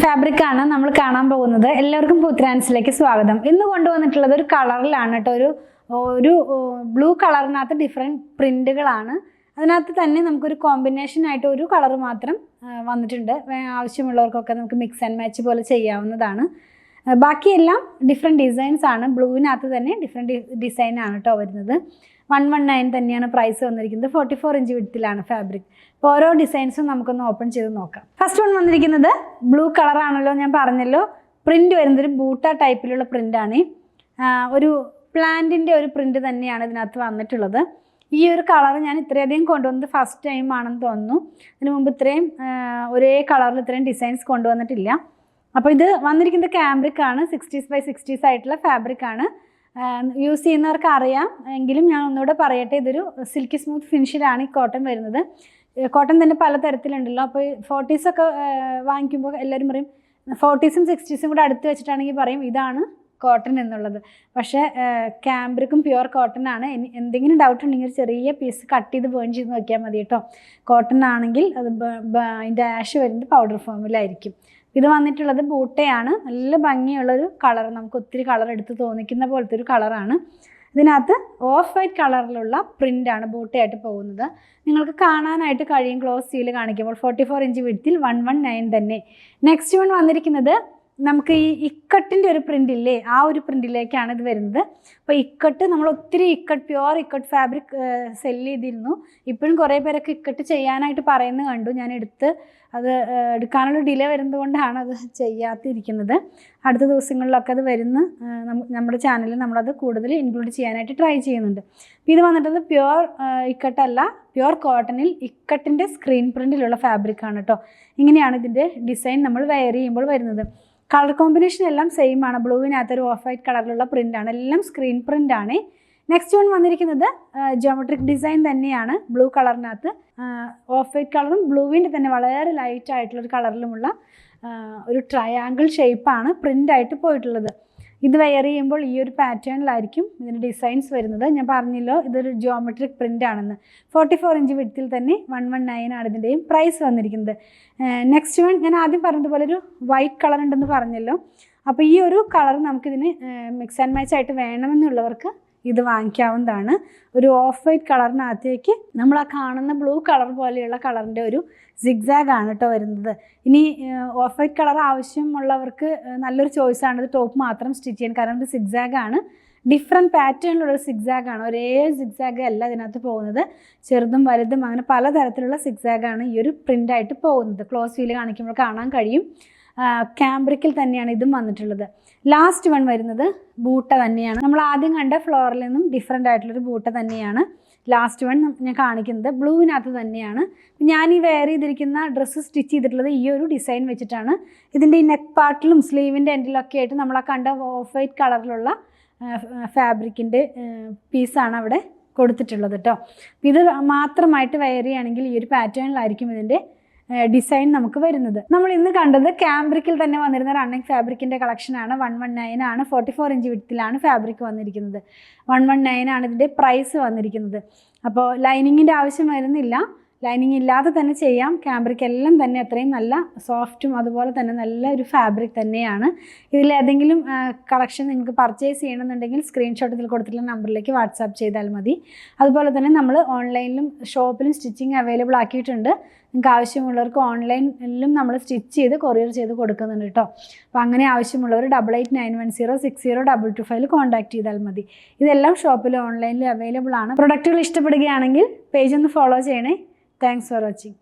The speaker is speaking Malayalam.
ഫാബ്രിക്കാണ് നമ്മൾ കാണാൻ പോകുന്നത്. എല്ലാവർക്കും പുത്രാൻസിലേക്ക് സ്വാഗതം. ഇന്ന് കൊണ്ടുവന്നിട്ടുള്ളത് ഒരു കളറിലാണ് കേട്ടോ, ഒരു ബ്ലൂ കളറിനകത്ത് ഡിഫറെൻറ്റ് പ്രിൻറ്റുകളാണ്. അതിനകത്ത് തന്നെ നമുക്കൊരു കോമ്പിനേഷൻ ആയിട്ട് ഒരു കളർ മാത്രം വന്നിട്ടുണ്ട്. ആവശ്യമുള്ളവർക്കൊക്കെ നമുക്ക് മിക്സ് ആൻഡ് മാച്ച് പോലെ ചെയ്യാവുന്നതാണ്. ബാക്കിയെല്ലാം ഡിഫറെൻറ്റ് ഡിസൈൻസ് ആണ്. ബ്ലൂവിനകത്ത് തന്നെ ഡിഫറെൻറ്റ് ഡിസൈനാണ് കേട്ടോ വരുന്നത്. 119 തന്നെയാണ് പ്രൈസ് വന്നിരിക്കുന്നത്. 44 ഇഞ്ച് വിഡ്ത്തിലാണ് ഫാബ്രിക്. അപ്പോൾ ഓരോ ഡിസൈൻസും നമുക്കൊന്ന് ഓപ്പൺ ചെയ്ത് നോക്കാം. ഫസ്റ്റ് വൺ വന്നിരിക്കുന്നത് ബ്ലൂ കളറാണല്ലോ, ഞാൻ പറഞ്ഞല്ലോ. പ്രിൻ്റ് വരുന്നതൊരു ബൂട്ട ടൈപ്പിലുള്ള പ്രിൻ്റാണ്. ഒരു പ്ലാന്റിൻ്റെ ഒരു പ്രിൻ്റ് തന്നെയാണ് ഇതിനകത്ത് വന്നിട്ടുള്ളത്. ഈ ഒരു കളർ ഞാൻ ഇത്രയധികം കൊണ്ടുവന്നത് ഫസ്റ്റ് ടൈം ആണെന്ന് തോന്നുന്നു. ഇതിനു മുമ്പ് ഇത്രയും ഒരേ കളറിൽ ഇത്രയും ഡിസൈൻസ് കൊണ്ടുവന്നിട്ടില്ല. അപ്പോൾ ഇത് വന്നിരിക്കുന്നത് ക്യാമ്പ്രിക്കാണ്. 60s by 60s ആയിട്ടുള്ള ഫാബ്രിക്കാണ്. യൂസ് ചെയ്യുന്നവർക്ക് അറിയാം, എങ്കിലും ഞാൻ ഒന്നുകൂടെ പറയട്ടെ. ഇതൊരു സിൽക്കി സ്മൂത്ത് ഫിനിഷിലാണ് ഈ കോട്ടൺ വരുന്നത്. കോട്ടൺ തന്നെ പല തരത്തിലുണ്ടല്ലോ. അപ്പോൾ 40s ഒക്കെ വാങ്ങിക്കുമ്പോൾ എല്ലാവരും പറയും 40s 60s കൂടെ അടുത്ത് വെച്ചിട്ടാണെങ്കിൽ പറയും ഇതാണ് കോട്ടൺ എന്നുള്ളത്. പക്ഷേ ക്യാമ്പ്രിക്കും പ്യുവർ കോട്ടൺ ആണ്. എന്തെങ്കിലും ഡൗട്ട് ഉണ്ടെങ്കിൽ ഒരു ചെറിയ പീസ് കട്ട് ചെയ്ത് ബേൺ ചെയ്ത് നോക്കിയാൽ മതി കേട്ടോ. കോട്ടൺ ആണെങ്കിൽ അത് അതിൻ്റെ ആഷ് വരുന്നത് പൗഡർ ഫോമിലായിരിക്കും. ഇത് വന്നിട്ടുള്ളത് ബൂട്ടയാണ്. നല്ല ഭംഗിയുള്ളൊരു കളർ, നമുക്ക് ഒത്തിരി കളർ എടുത്ത് തോന്നിക്കുന്ന പോലത്തെ ഒരു കളറാണ്. ഇതിനകത്ത് ഓഫ് വൈറ്റ് കളറിലുള്ള പ്രിൻ്റാണ് ബൂട്ടയായിട്ട് പോകുന്നത്. നിങ്ങൾക്ക് കാണാനായിട്ട് കഴിയും ക്ലോസ് സീൽ കാണിക്കുമ്പോൾ. 44 ഇഞ്ച് വിഡ്ത്തിൽ 119 തന്നെ. നെക്സ്റ്റ് വൺ വന്നിരിക്കുന്നത് നമുക്ക് ഈ ഇക്കട്ടിൻ്റെ ഒരു പ്രിൻ്റ് ഇല്ലേ, ആ ഒരു പ്രിൻറ്റിലേക്കാണ് ഇത് വരുന്നത്. അപ്പോൾ ഇക്കട്ട് നമ്മൾ ഒത്തിരി പ്യുവർ ഇക്കട്ട് ഫാബ്രിക് സെല്ല് ചെയ്തിരുന്നു. ഇപ്പോഴും കുറേ പേരൊക്കെ ഇക്കട്ട് ചെയ്യാനായിട്ട് പറയുന്നത് കണ്ടു. ഞാൻ അത് എടുക്കാനുള്ള ഡിലേ വരുന്നത് കൊണ്ടാണ് അത് ചെയ്യാത്തിരിക്കുന്നത്. അടുത്ത ദിവസങ്ങളിലൊക്കെ അത് വരുന്ന നമ്മുടെ ചാനലിൽ നമ്മളത് കൂടുതൽ ഇൻക്ലൂഡ് ചെയ്യാനായിട്ട് ട്രൈ ചെയ്യുന്നുണ്ട്. ഇത് വന്നിട്ടത് പ്യുവർ ഇക്കട്ടല്ല, പ്യുവർ കോട്ടണിൽ ഇക്കട്ടിൻ്റെ സ്ക്രീൻ പ്രിൻറ്റിലുള്ള ഫാബ്രിക്കാണ് കേട്ടോ. ഇങ്ങനെയാണ് ഇതിൻ്റെ ഡിസൈൻ നമ്മൾ വെയർ ചെയ്യുമ്പോൾ വരുന്നത്. കളർ കോമ്പിനേഷൻ എല്ലാം സെയിം ആണ്. ബ്ലൂവിനകത്തൊരു ഓഫ് വൈറ്റ് കളറിലുള്ള പ്രിൻ്റാണ്. എല്ലാം സ്ക്രീൻ പ്രിൻ്റാണ്. നെക്സ്റ്റ് വൺ വന്നിരിക്കുന്നത് ജോമെട്രിക് ഡിസൈൻ തന്നെയാണ്. ബ്ലൂ കളറിനകത്ത് ഓഫ് വൈറ്റ് കളറും ബ്ലൂവിൻ്റെ തന്നെ വളരെ ലൈറ്റ് ആയിട്ടുള്ളൊരു കളറിലുമുള്ള ഒരു ട്രയാങ്കിൾ ഷേപ്പാണ് പ്രിൻ്റായിട്ട് പോയിട്ടുള്ളത്. ഇത് വെയർ ചെയ്യുമ്പോൾ ഈ ഒരു പാറ്റേണിലായിരിക്കും ഇതിൻ്റെ ഡിസൈൻസ് വരുന്നത്. ഞാൻ പറഞ്ഞല്ലോ ഇതൊരു ജോമെട്രിക് പ്രിൻ്റ് ആണെന്ന്. 44 ഇഞ്ച് വിഡ്ത്തിൽ തന്നെ 119 ആണ് ഇതിൻ്റെയും പ്രൈസ് വന്നിരിക്കുന്നത്. നെക്സ്റ്റ് വൺ ഞാൻ ആദ്യം പറഞ്ഞതുപോലെ ഒരു വൈറ്റ് കളർ ഉണ്ടെന്ന് പറഞ്ഞല്ലോ. അപ്പോൾ ഈ ഒരു കളർ നമുക്കിതിന് മിക്സ് ആൻഡ് മാച്ച് ആയിട്ട് വേണമെന്നുള്ളവർക്ക് ഇത് വാങ്ങിക്കാവുന്നതാണ്. ഒരു ഓഫ് വൈറ്റ് കളറിനകത്തേക്ക് നമ്മൾ ആ കാണുന്ന ബ്ലൂ കളർ പോലെയുള്ള കളറിൻ്റെ ഒരു സിഗ്സാഗ് ആണ് കേട്ടോ വരുന്നത്. ഇനി ഓഫ് വൈറ്റ് കളർ ആവശ്യമുള്ളവർക്ക് നല്ലൊരു ചോയ്സാണ് ഇത് ടോപ്പ് മാത്രം സ്റ്റിച്ച് ചെയ്യാൻ. കാരണം ഇത് സിഗ്സാഗ് ആണ്, ഡിഫറെൻറ്റ് പാറ്റേണിലുള്ളൊരു സിഗ്സാഗ് ആണ്. ഒരേ സിഗ്സാഗ് അല്ല ഇതിനകത്ത് പോകുന്നത്. ചെറുതും വലുതും അങ്ങനെ പലതരത്തിലുള്ള സിഗ്സാഗാണ് ഈ ഒരു പ്രിൻ്റായിട്ട് പോകുന്നത്. ക്ലോസ് വീല് കാണിക്കുമ്പോൾ കാണാൻ കഴിയും. ക്യാമ്പ്രിക്കിൽ തന്നെയാണ് ഇതും വന്നിട്ടുള്ളത്. ലാസ്റ്റ് വൺ വരുന്നത് ബൂട്ട തന്നെയാണ്. നമ്മൾ ആദ്യം കണ്ട ഫ്ലോറിൽ നിന്നും ഡിഫറെൻ്റ് ആയിട്ടുള്ളൊരു ബൂട്ട തന്നെയാണ് ലാസ്റ്റ് വൺ ഞാൻ കാണിക്കുന്നത്. ബ്ലൂവിനകത്ത് തന്നെയാണ്. ഞാൻ ഈ വെയർ ചെയ്തിരിക്കുന്ന ഡ്രസ്സ് സ്റ്റിച്ച് ചെയ്തിട്ടുള്ളത് ഈ ഒരു ഡിസൈൻ വെച്ചിട്ടാണ്. ഇതിൻ്റെ ഈ നെക്ക് പാർട്ടിലും സ്ലീവിൻ്റെ എൻഡിലൊക്കെ ആയിട്ട് നമ്മൾ ആ കണ്ട ഓഫ് വൈറ്റ് കളറിലുള്ള ഫാബ്രിക്കിൻ്റെ പീസാണ് അവിടെ കൊടുത്തിട്ടുള്ളത് കേട്ടോ. ഇത് മാത്രമായിട്ട് വെയർ ചെയ്യുകയാണെങ്കിൽ ഈ ഒരു പാറ്റേണിലായിരിക്കും ഇതിൻ്റെ ഡിസൈൻ നമുക്ക് വരുന്നത്. നമ്മൾ ഇന്ന് കണ്ടത് ക്യാമ്പ്രിക്കിൽ തന്നെ വന്നിരുന്ന റണ്ണിങ് ഫാബ്രിക്കിൻ്റെ കളക്ഷനാണ്. 119 ആണ്. 44 ഇഞ്ച് വിഡ്ത്തിലാണ് ഫാബ്രിക് വന്നിരിക്കുന്നത്. 119 ആണ് ഇതിൻ്റെ പ്രൈസ് വന്നിരിക്കുന്നത്. അപ്പോൾ ലൈനിങ്ങിൻ്റെ ആവശ്യം വരുന്നില്ല. ലൈനിങ് ഇല്ലാതെ തന്നെ ചെയ്യാം. ക്യാമ്പ്രിക് എല്ലാം തന്നെ അത്രയും നല്ല സോഫ്റ്റും അതുപോലെ തന്നെ നല്ല ഒരു ഫാബ്രിക് തന്നെയാണ്. ഇതിലേതെങ്കിലും കളക്ഷൻ നിങ്ങൾക്ക് പർച്ചേസ് ചെയ്യണമെന്നുണ്ടെങ്കിൽ സ്ക്രീൻഷോട്ട് ഇതിൽ കൊടുത്തിട്ടുള്ള നമ്പറിലേക്ക് വാട്സാപ്പ് ചെയ്താൽ മതി. അതുപോലെ തന്നെ നമ്മൾ ഓൺലൈനിലും ഷോപ്പിലും സ്റ്റിച്ചിങ് അവൈലബിൾ ആക്കിയിട്ടുണ്ട്. നിങ്ങൾക്ക് ആവശ്യമുള്ളവർക്ക് ഓൺലൈനിലും നമ്മൾ സ്റ്റിച്ച് ചെയ്ത് കൊറിയർ ചെയ്ത് കൊടുക്കുന്നുണ്ട് കേട്ടോ. അപ്പോൾ അങ്ങനെ ആവശ്യമുള്ളവർ 8891060225 കോൺടാക്ട് ചെയ്താൽ മതി. ഇതെല്ലാം ഷോപ്പിലും ഓൺലൈനിലും അവൈലബിൾ ആണ്. പ്രൊഡക്റ്റുകൾ ഇഷ്ടപ്പെടുകയാണെങ്കിൽ പേജ് ഒന്ന് ഫോളോ ചെയ്യണേ. Thanks for watching.